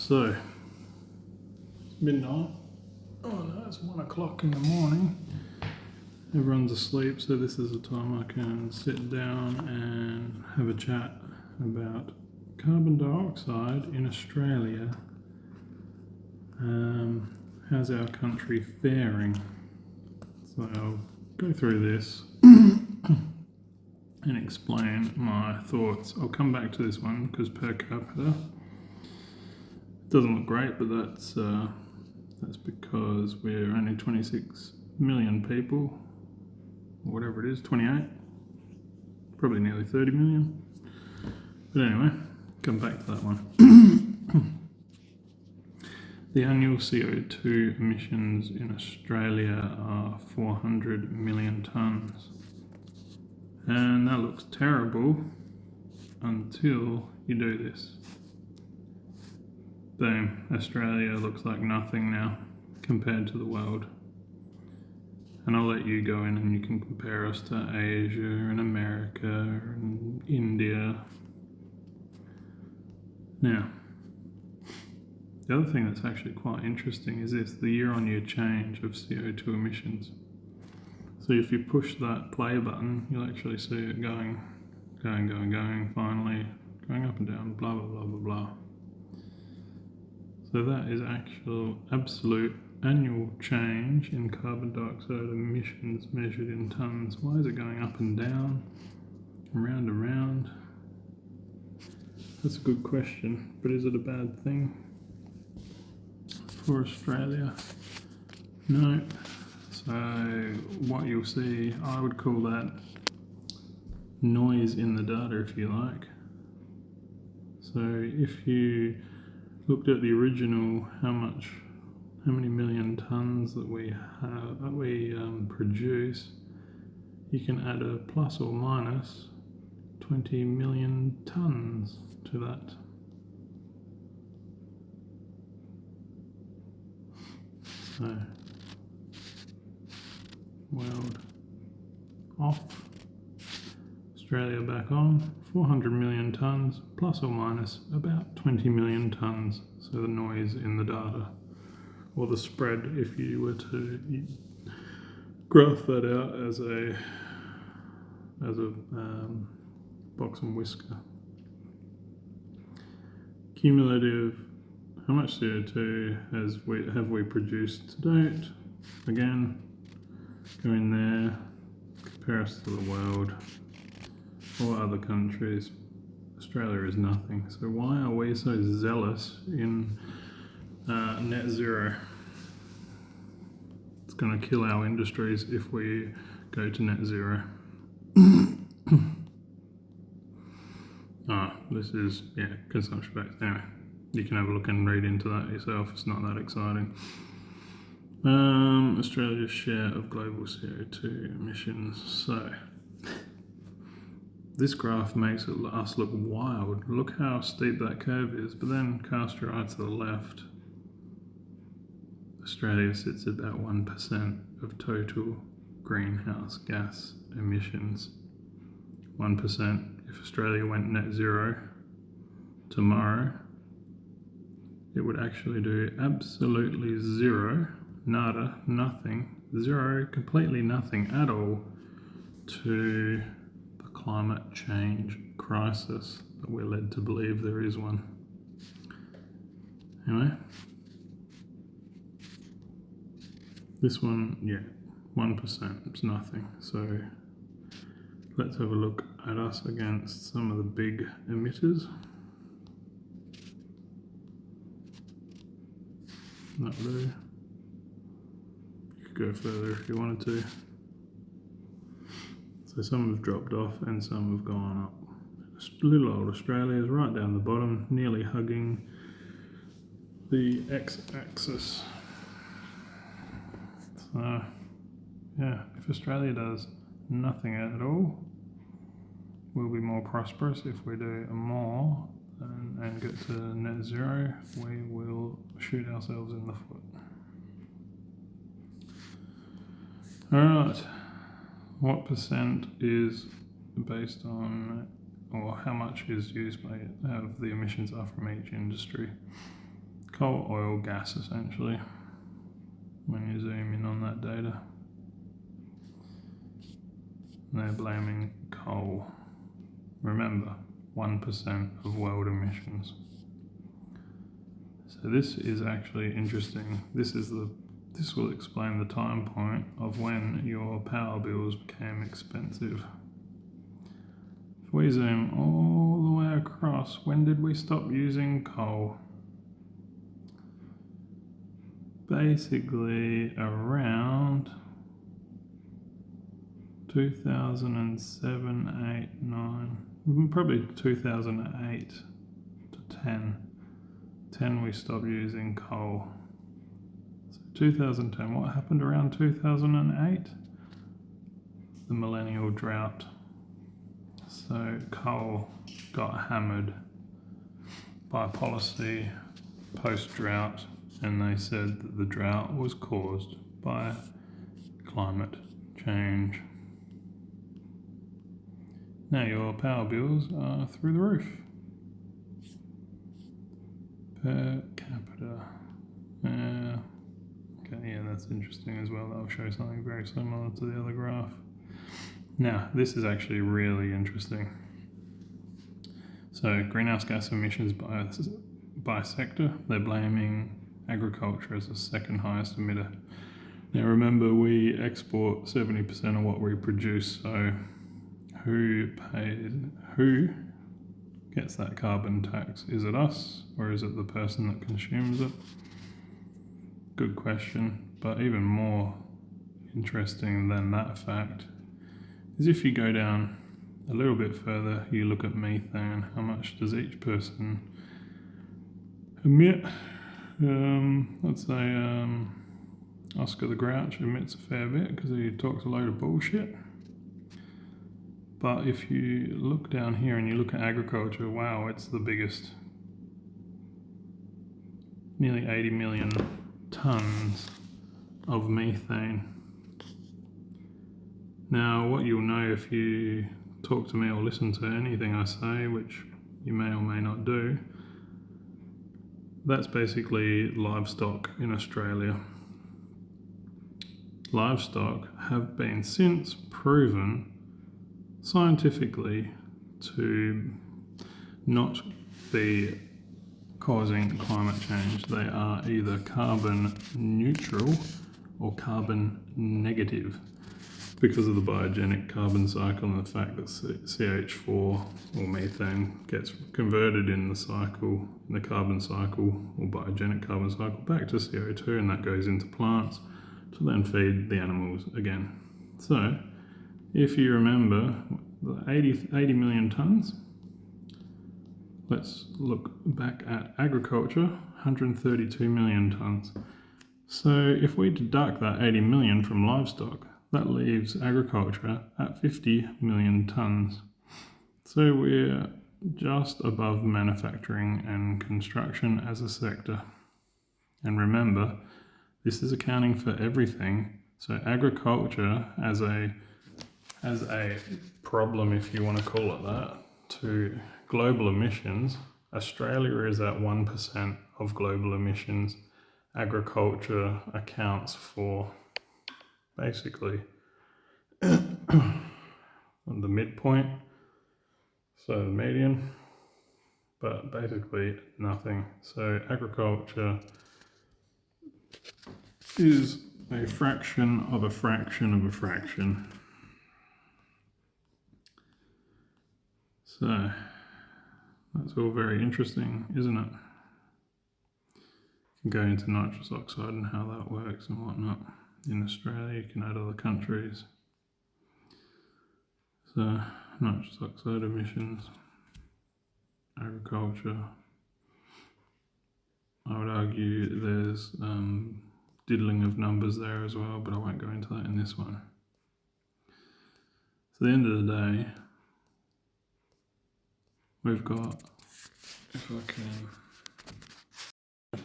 So it's midnight. Oh no, it's 1 o'clock in the morning. Everyone's asleep, so this is the time I can sit down and have a chat about carbon dioxide in Australia. How's our country faring? So I'll go through this and explain my thoughts. I'll come back to this one because per capita it doesn't look great, but that's because we're only 26 million people, or whatever it is, 28, probably nearly 30 million. But anyway, come back to that one. The annual CO2 emissions in Australia are 400 million tonnes. And that looks terrible until you do this. Boom, Australia looks like nothing now compared to the world. And I'll let you go in and you can compare us to Asia and America and India. Now, the other thing that's actually quite interesting is this, the year-on-year change of CO2 emissions. So if you push that play button, you'll actually see it going, finally going up and down, blah, blah, blah, blah, blah. So that is actual absolute annual change in carbon dioxide emissions measured in tonnes. Why is it going up and down, round and round? That's a good question, but is it a bad thing for Australia? No. So what you'll see, I would call that noise in the data, if you like. So if you looked at the original, how many million tonnes that we produce, you can add a plus or minus 20 million tonnes to that. So, world off, Australia back on, 400 million tonnes, plus or minus about 20 million tonnes. So the noise in the data, or the spread, if you were to graph that out as a box and whisker. Cumulative, how much CO2 have we produced to date? Again, go in there, compare us to the world or other countries. Australia is nothing. So why are we so zealous in net zero? It's going to kill our industries if we go to net zero. This is, consumption based. Anyway, you can have a look and read into that yourself. It's not that exciting. Australia's share of global CO2 emissions. So this graph makes us look wild. Look how steep that curve is, but then cast your eye to the left. Australia sits at about 1% of total greenhouse gas emissions. 1%. If Australia went net zero tomorrow, it would actually do absolutely zero, nada, nothing, zero, completely nothing at all to the climate change crisis that we're led to believe there is one. Anyway, this one, 1%, it's nothing. So let's have a look at us against some of the big emitters. Not really. You could go further if you wanted to. So some have dropped off and some have gone up. Little old Australia is right down the bottom, nearly hugging the x-axis. So, if Australia does nothing at all, we'll be more prosperous. If we do more and get to net zero, we will shoot ourselves in the foot. Alright, what percent is based on, or how much is used by of the emissions are from each industry? coal, oil, gas essentially, when you zoom in on that data. And they're blaming coal. Remember, 1% of world emissions. So this is actually interesting. This will explain the time point of when your power bills became expensive. If we zoom all the way across, when did we stop using coal? Basically around 2007, 8, 9, probably 2008 to 10. 10 we stopped using coal. So 2010, what happened around 2008? The millennial drought. So coal got hammered by policy post-drought, and they said that the drought was caused by climate change. Now your power bills are through the roof. Per capita. Okay, yeah, that's interesting as well. That'll show something very similar to the other graph. Now, this is actually really interesting. So, greenhouse gas emissions by sector, they're blaming agriculture as the second highest emitter. Now, remember, we export 70% of what we produce, so who gets that carbon tax? Is it us, or is it the person that consumes it? Good question. But even more interesting than that fact is if you go down a little bit further, you look at methane. How much does each person emit? Let's say Oscar the Grouch emits a fair bit because he talks a load of bullshit. But if you look down here and you look at agriculture, wow, it's the biggest. Nearly 80 million tons of methane. Now, what you'll know if you talk to me or listen to anything I say, which you may or may not do, that's basically livestock in Australia. Livestock have been since proven scientifically to not be causing climate change. They are either carbon neutral or carbon negative because of the biogenic carbon cycle and the fact that CH4 or methane gets converted in the cycle, in the carbon cycle or biogenic carbon cycle back to CO2, and that goes into plants to then feed the animals again. So if you remember the 80 million tons, let's look back at agriculture, 132 million tons. So if we deduct that 80 million from livestock, that leaves agriculture at 50 million tons. So we're just above manufacturing and construction as a sector. And remember, this is accounting for everything. So agriculture as a problem, if you want to call it that, to global emissions, Australia is at 1% of global emissions. Agriculture accounts for basically the midpoint, so the median, but basically nothing. So agriculture is a fraction of a fraction of a fraction. So that's all very interesting, isn't it? You can go into nitrous oxide and how that works and whatnot. In Australia, you can add other countries. So nitrous oxide emissions, agriculture. I would argue there's diddling of numbers there as well, but I won't go into that in this one. So at the end of the day, we've got, if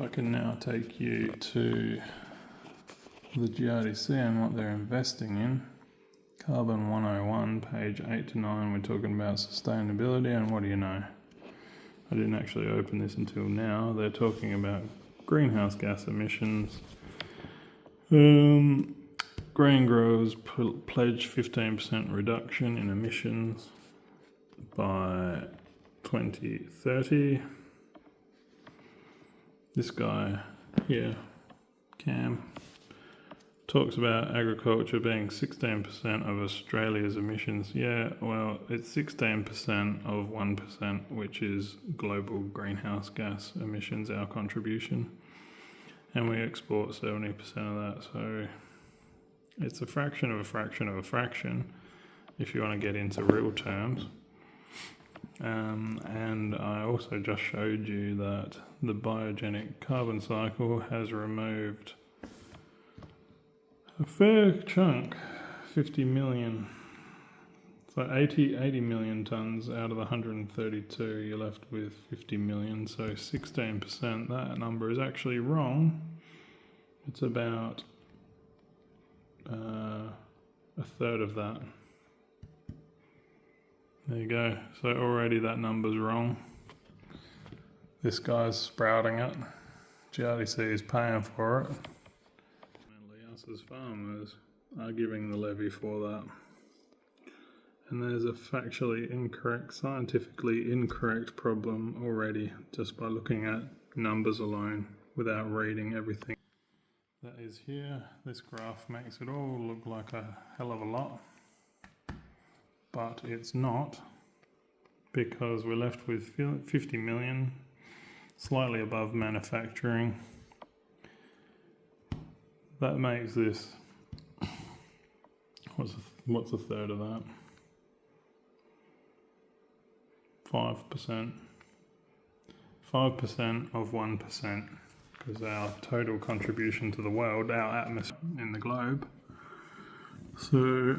I can now take you to the GRDC and what they're investing in. Carbon 101, page 8 to 9, we're talking about sustainability, and what do you know? I didn't actually open this until now. They're talking about greenhouse gas emissions. Grain growers pledge 15% reduction in emissions by 2030. This guy here, Cam, talks about agriculture being 16% of Australia's emissions. Yeah, well, it's 16% of 1%, which is global greenhouse gas emissions, our contribution. And we export 70% of that, so it's a fraction of a fraction of a fraction if you want to get into real terms. And I also just showed you that the Biogenic Carbon Cycle has removed a fair chunk, 50 million. So 80 million tonnes out of the 132, you're left with 50 million, so 16%. That number is actually wrong. It's about a third of that. There you go. So already that number's wrong. This guy's sprouting it. GRDC is paying for it. Mainly us as farmers are giving the levy for that. And there's a factually incorrect, scientifically incorrect problem already just by looking at numbers alone without reading everything that is here. This graph makes it all look like a hell of a lot. But it's not, because we're left with 50 million, slightly above manufacturing. That makes this, what's a third of that? 5%. 5% of 1%, because our total contribution to the world, our atmosphere in the globe. So,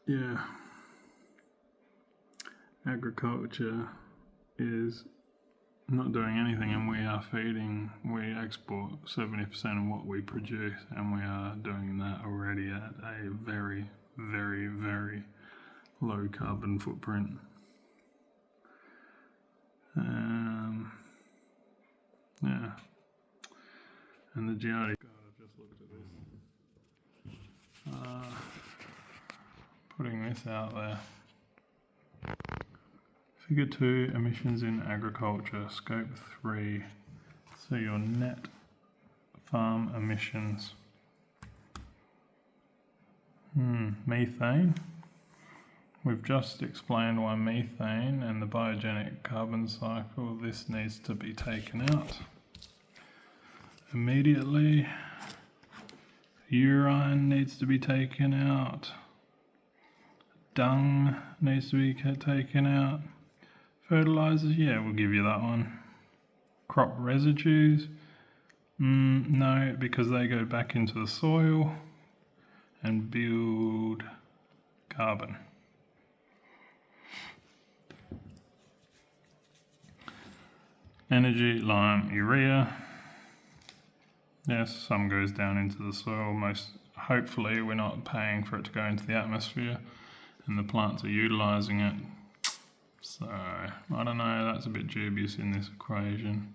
yeah. Agriculture is not doing anything, and we export 70% of what we produce, and we are doing that already at a very, very, very low carbon footprint. Yeah. And the GRD, God, I've just looked at this. Putting this out there. Figure 2, emissions in agriculture, scope 3. So your net farm emissions. Methane. We've just explained why methane and the biogenic carbon cycle, this needs to be taken out immediately. Urine needs to be taken out. Dung needs to be taken out. Fertilizers, yeah, we'll give you that one. Crop residues, no, because they go back into the soil and build carbon. Energy, lime, urea. Yes, some goes down into the soil. Hopefully we're not paying for it to go into the atmosphere and the plants are utilising it. So, I don't know, that's a bit dubious in this equation.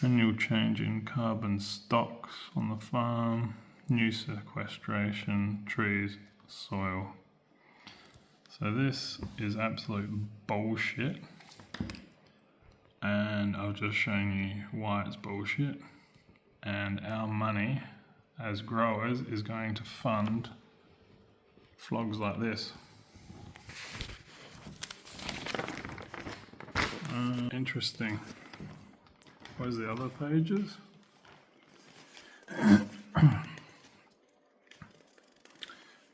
Annual change in carbon stocks on the farm, new sequestration, trees, soil. So this is absolute bullshit. And I've just shown you why it's bullshit. And our money as growers is going to fund flogs like this. Interesting. Where's the other pages?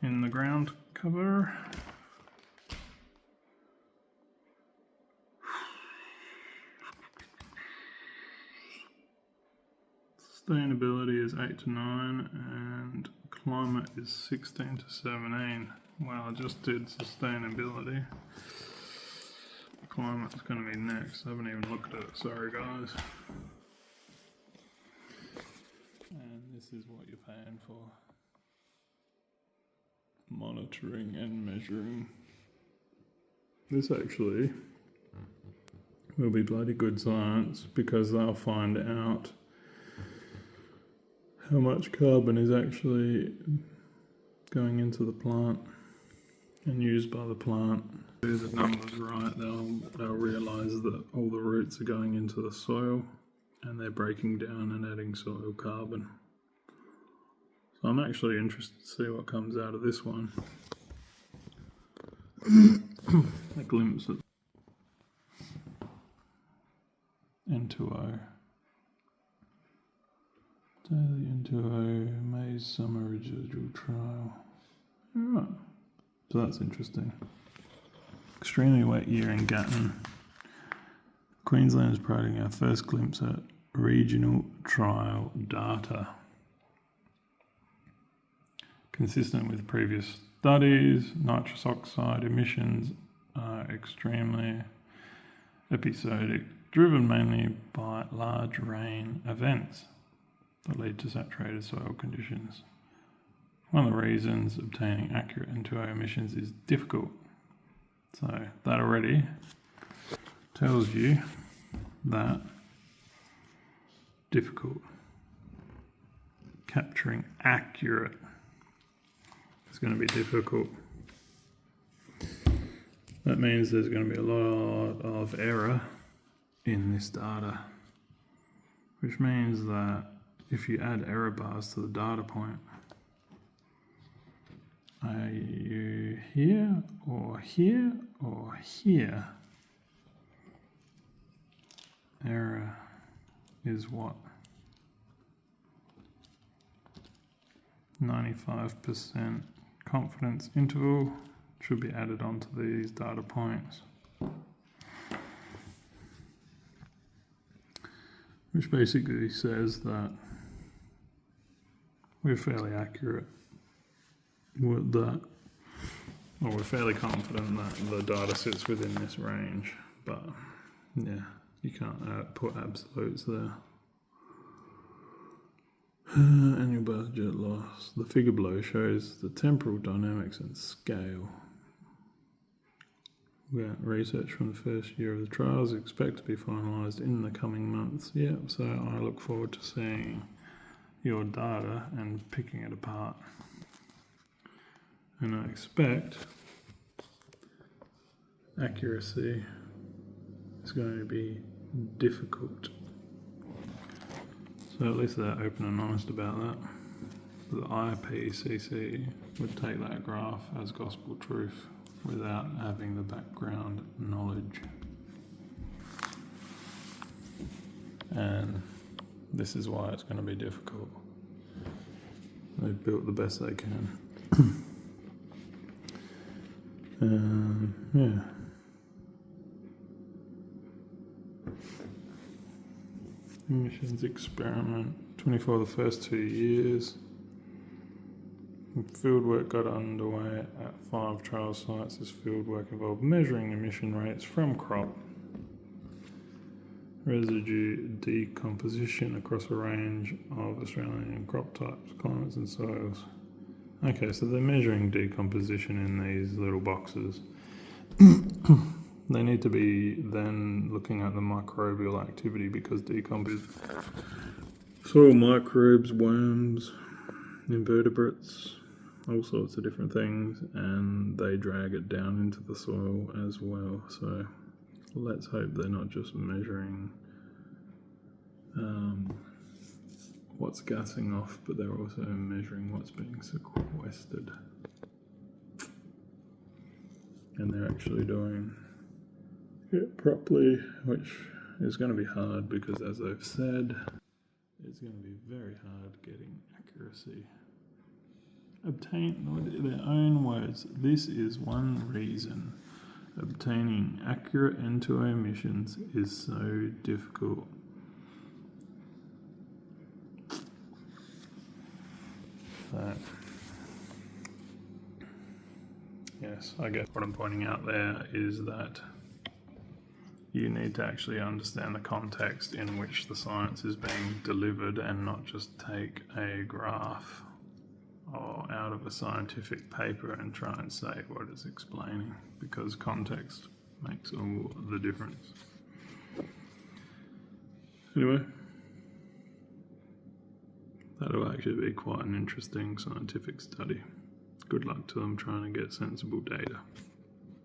In the ground cover. Sustainability is 8 to 9 and climate is 16 to 17. Well, I just did sustainability. Climate's going to be next. I haven't even looked at it. Sorry, guys. And this is what you're paying for. Monitoring and measuring. This actually will be bloody good science, because they'll find out how much carbon is actually going into the plant and used by the plant. Do the numbers right, they'll realise that all the roots are going into the soil and they're breaking down and adding soil carbon. So I'm actually interested to see what comes out of this one. A glimpse at N2O. Daily N2O maize summer residual trial. Alright, so that's interesting. Extremely wet year in Gatton. Queensland is providing our first glimpse at regional trial data. Consistent with previous studies, nitrous oxide emissions are extremely episodic, driven mainly by large rain events that lead to saturated soil conditions. One of the reasons obtaining accurate N2O emissions is difficult. So that already tells you that difficult. Capturing accurate is going to be difficult. That means there's going to be a lot of error in this data, which means that if you add error bars to the data point, are you here or here or here? Error is what? 95% confidence interval should be added onto these data points, which basically says that we're fairly accurate with that, or we're fairly confident that the data sits within this range, but yeah, you can't put absolutes there. Annual budget loss. The figure below shows the temporal dynamics and scale. Research from the first year of the trials expect to be finalised in the coming months. Yep, so I look forward to seeing your data and picking it apart. And I expect accuracy is going to be difficult. So at least they're open and honest about that. The IPCC would take that graph as gospel truth without having the background knowledge. And this is why it's going to be difficult. They've built the best they can. Yeah. Emissions experiment, 24 the first 2 years. Fieldwork got underway at 5 trial sites. This fieldwork involved measuring emission rates from crop residue decomposition across a range of Australian crop types, climates and soils. Okay, so they're measuring decomposition in these little boxes. They need to be then looking at the microbial activity, because soil microbes, worms, invertebrates, all sorts of different things, and they drag it down into the soil as well. So let's hope they're not just measuring what's gassing off, but they're also measuring what's being sequestered. And they're actually doing it properly, which is going to be hard because, as I've said, it's going to be very hard getting accuracy. Their own words, this is one reason obtaining accurate N2O emissions is so difficult. So, yes, I guess what I'm pointing out there is that you need to actually understand the context in which the science is being delivered, and not just take a graph or out of a scientific paper and try and say what it's explaining, because context makes all the difference. Anyway, that'll actually be quite an interesting scientific study. Good luck to them trying to get sensible data.